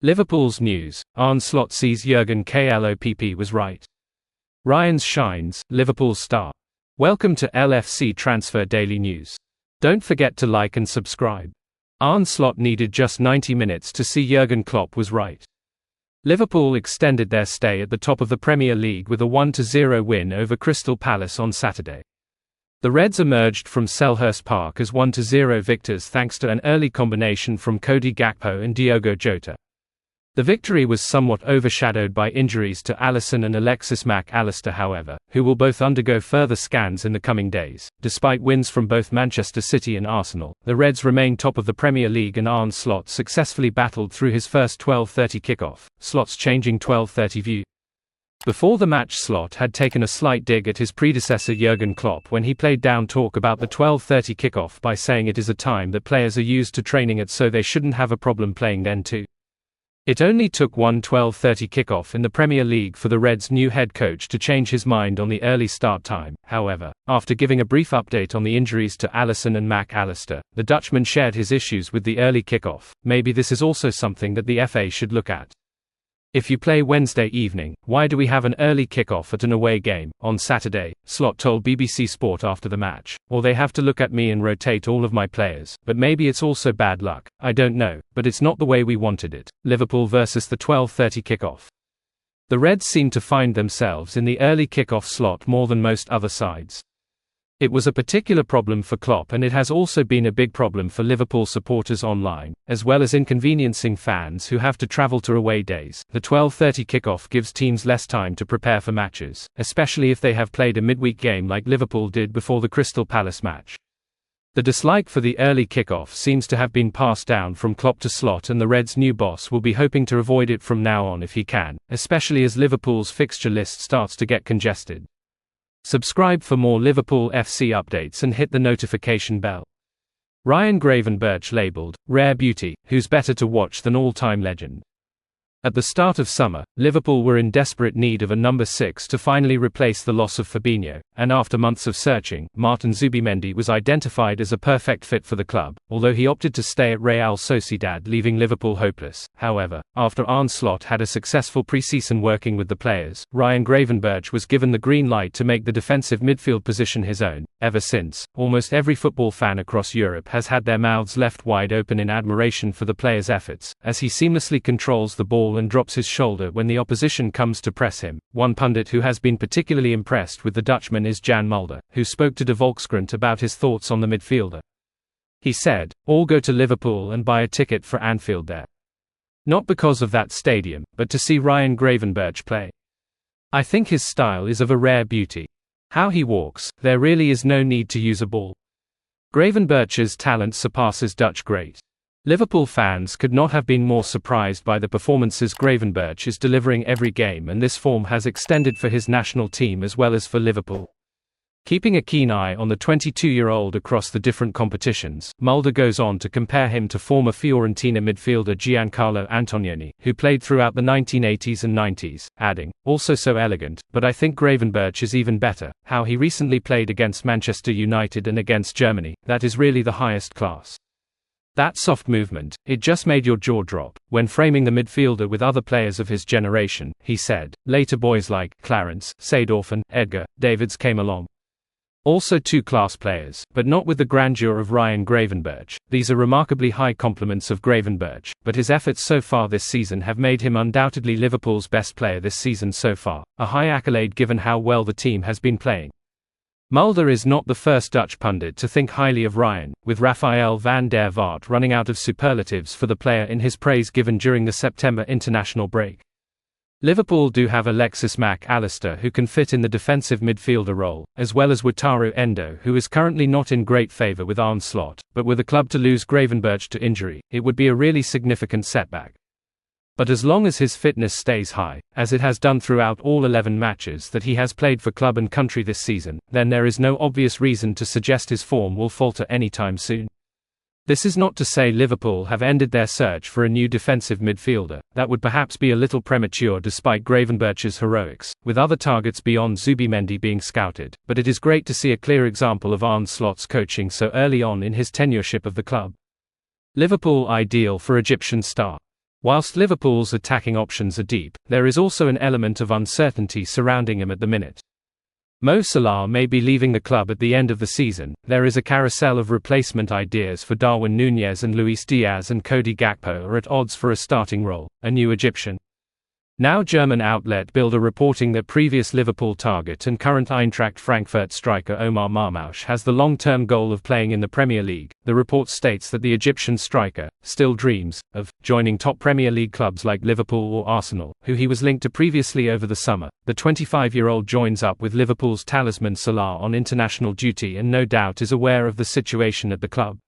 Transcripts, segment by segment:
Liverpool's news: Arne Slot sees Jurgen Klopp was right. Ryan's shines, Liverpool's star. Welcome to LFC Transfer Daily News. Don't forget to like and subscribe. Arne Slot needed just 90 minutes to see Jurgen Klopp was right. Liverpool extended their stay at the top of the Premier League with a 1-0 win over Crystal Palace on Saturday. The Reds emerged from Selhurst Park as 1-0 victors thanks to an early combination from Cody Gakpo and Diogo Jota. The victory was somewhat overshadowed by injuries to Alisson and Alexis Mac Allister, however, who will both undergo further scans in the coming days. Despite wins from both Manchester City and Arsenal, the Reds remain top of the Premier League and Arne Slot successfully battled through his first 12:30 kickoff. Slot's changing 12:30 view. Before the match, Slot had taken a slight dig at his predecessor Jurgen Klopp when he played down talk about the 12:30 kickoff by saying it is a time that players are used to training at, so they shouldn't have a problem playing then too. It only took one 12:30 kickoff in the Premier League for the Reds' new head coach to change his mind on the early start time. However, after giving a brief update on the injuries to Alisson and Mac Allister, the Dutchman shared his issues with the early kickoff. Maybe this is also something that the FA should look at. If you play Wednesday evening, why do we have an early kickoff at an away game on Saturday? Slot told BBC Sport after the match. Or they have to look at me and rotate all of my players, but maybe it's also bad luck, I don't know, but it's not the way we wanted it. Liverpool versus the 12:30 kickoff. The Reds seem to find themselves in the early kickoff slot more than most other sides. It was a particular problem for Klopp, and it has also been a big problem for Liverpool supporters online, as well as inconveniencing fans who have to travel to away days. The 12:30 kickoff gives teams less time to prepare for matches, especially if they have played a midweek game like Liverpool did before the Crystal Palace match. The dislike for the early kickoff seems to have been passed down from Klopp to Slot, and the Reds' new boss will be hoping to avoid it from now on if he can, especially as Liverpool's fixture list starts to get congested. Subscribe for more Liverpool FC updates and hit the notification bell. Ryan Gravenberch labelled Rare Beauty, who's better to watch than all-time legend. At the start of summer, Liverpool were in desperate need of a number 6 to finally replace the loss of Fabinho, and after months of searching, Martin Zubimendi was identified as a perfect fit for the club, although he opted to stay at Real Sociedad, leaving Liverpool hopeless. However, after Arne Slot had a successful pre-season working with the players, Ryan Gravenberch was given the green light to make the defensive midfield position his own. Ever since, almost every football fan across Europe has had their mouths left wide open in admiration for the player's efforts, as he seamlessly controls the ball and drops his shoulder when the opposition comes to press him. One pundit who has been particularly impressed with the Dutchman is Jan Mulder, who spoke to De Volkskrant about his thoughts on the midfielder. He said, "All go to Liverpool and buy a ticket for Anfield there. Not because of that stadium, but to see Ryan Gravenberch play. I think his style is of a rare beauty. How he walks, there really is no need to use a ball. Gravenberch's talent surpasses Dutch great." Liverpool fans could not have been more surprised by the performances Gravenberch is delivering every game, and this form has extended for his national team as well as for Liverpool. Keeping a keen eye on the 22-year-old across the different competitions, Mulder goes on to compare him to former Fiorentina midfielder Giancarlo Antonioni, who played throughout the 1980s and 90s, adding, "Also so elegant, but I think Gravenberch is even better. How he recently played against Manchester United and against Germany, that is really the highest class. That soft movement, it just made your jaw drop." When framing the midfielder with other players of his generation, he said, "Later boys like Clarence, Seedorf and Edgar Davids came along. Also two class players, but not with the grandeur of Ryan Gravenberch." These are remarkably high compliments of Gravenberch, but his efforts so far this season have made him undoubtedly Liverpool's best player this season so far, a high accolade given how well the team has been playing. Mulder is not the first Dutch pundit to think highly of Ryan, with Rafael van der Vaart running out of superlatives for the player in his praise given during the September international break. Liverpool do have Alexis Mac Allister, who can fit in the defensive midfielder role, as well as Wataru Endo, who is currently not in great favour with Arne Slot, but were the club to lose Gravenberch to injury, it would be a really significant setback. But as long as his fitness stays high, as it has done throughout all 11 matches that he has played for club and country this season, then there is no obvious reason to suggest his form will falter anytime soon. This is not to say Liverpool have ended their search for a new defensive midfielder. That would perhaps be a little premature despite Gravenberch's heroics, with other targets beyond Zubimendi being scouted, but it is great to see a clear example of Arne Slot's coaching so early on in his tenureship of the club. Liverpool ideal for Egyptian star. Whilst Liverpool's attacking options are deep, there is also an element of uncertainty surrounding him at the minute. Mo Salah may be leaving the club at the end of the season. There is a carousel of replacement ideas for Darwin Núñez, and Luis Diaz and Cody Gakpo are at odds for a starting role. A new Egyptian. Now German outlet Bild are reporting that previous Liverpool target and current Eintracht Frankfurt striker Omar Marmoush has the long-term goal of playing in the Premier League. The report states that the Egyptian striker still dreams of joining top Premier League clubs like Liverpool or Arsenal, who he was linked to previously over the summer. The 25-year-old joins up with Liverpool's talisman Salah on international duty and no doubt is aware of the situation at the club.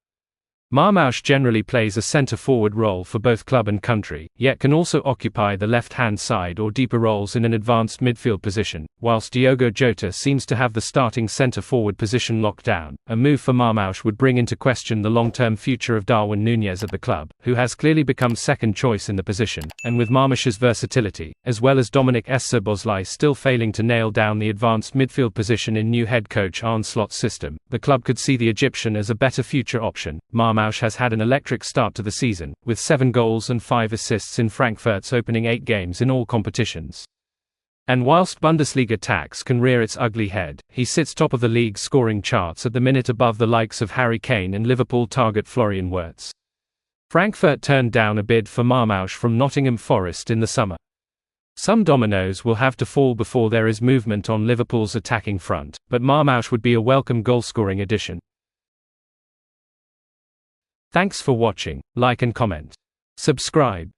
Marmoush generally plays a centre-forward role for both club and country, yet can also occupy the left-hand side or deeper roles in an advanced midfield position, whilst Diogo Jota seems to have the starting centre-forward position locked down. A move for Marmoush would bring into question the long-term future of Darwin Núñez at the club, who has clearly become second choice in the position, and with Marmoush's versatility, as well as Dominic Szoboszlai still failing to nail down the advanced midfield position in new head coach Arne Slot's system, the club could see the Egyptian as a better future option. Marmoush has had an electric start to the season, with 7 goals and 5 assists in Frankfurt's opening 8 games in all competitions. And whilst Bundesliga tax can rear its ugly head, he sits top of the league's scoring charts at the minute, above the likes of Harry Kane and Liverpool target Florian Wirtz. Frankfurt turned down a bid for Marmoush from Nottingham Forest in the summer. Some dominoes will have to fall before there is movement on Liverpool's attacking front, but Marmoush would be a welcome goal-scoring addition. Thanks for watching. Like and comment. Subscribe.